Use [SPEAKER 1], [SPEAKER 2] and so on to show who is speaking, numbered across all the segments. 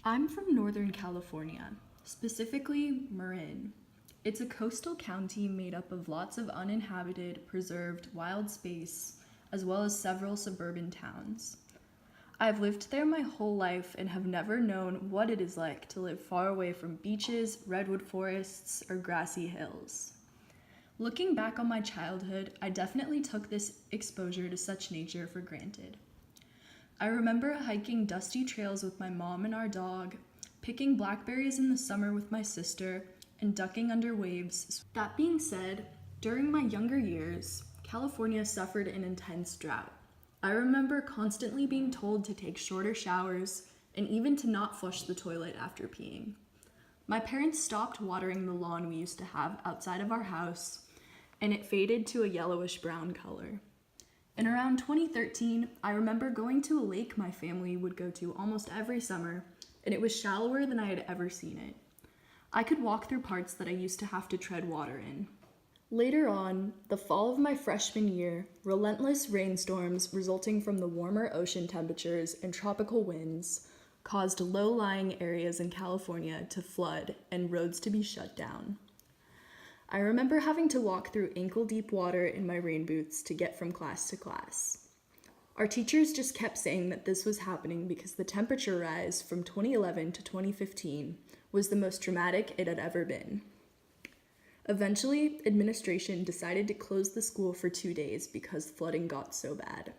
[SPEAKER 1] I'm from Northern California, specifically Marin. It's a coastal county made up of lots of uninhabited, preserved, wild space, as well as several suburban towns. I've lived there my whole life and have never known what it is like to live far away from beaches, redwood forests, or grassy hills. Looking back on my childhood, I definitely took this exposure to such nature for granted. I remember hiking dusty trails with my mom and our dog, picking blackberries in the summer with my sister, and ducking under waves. That being said, during my younger years, California suffered an intense drought. I remember constantly being told to take shorter showers and even to not flush the toilet after peeing. My parents stopped watering the lawn we used to have outside of our house, and it faded to a yellowish brown color. In around 2013, I remember going to a lake my family would go to almost every summer, and it was shallower than I had ever seen it. I could walk through parts that I used to have to tread water in. Later on, the fall of my freshman year, relentless rainstorms resulting from the warmer ocean temperatures and tropical winds caused low-lying areas in California to flood and roads to be shut down. I remember having to walk through ankle-deep water in my rain boots to get from class to class. Our teachers just kept saying that this was happening because the temperature rise from 2011 to 2015 was the most dramatic it had ever been. Eventually, administration decided to close the school for 2 days because flooding got so bad.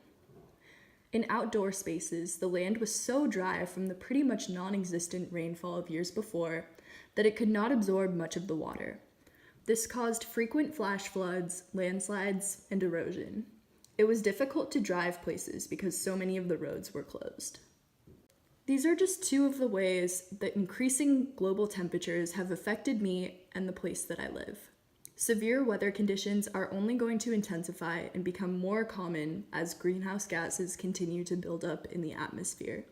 [SPEAKER 1] In outdoor spaces, the land was so dry from the pretty much non-existent rainfall of years before that it could not absorb much of the water. This caused frequent flash floods, landslides, and erosion. It was difficult to drive places because so many of the roads were closed. These are just two of the ways that increasing global temperatures have affected me and the place that I live. Severe weather conditions are only going to intensify and become more common as greenhouse gases continue to build up in the atmosphere.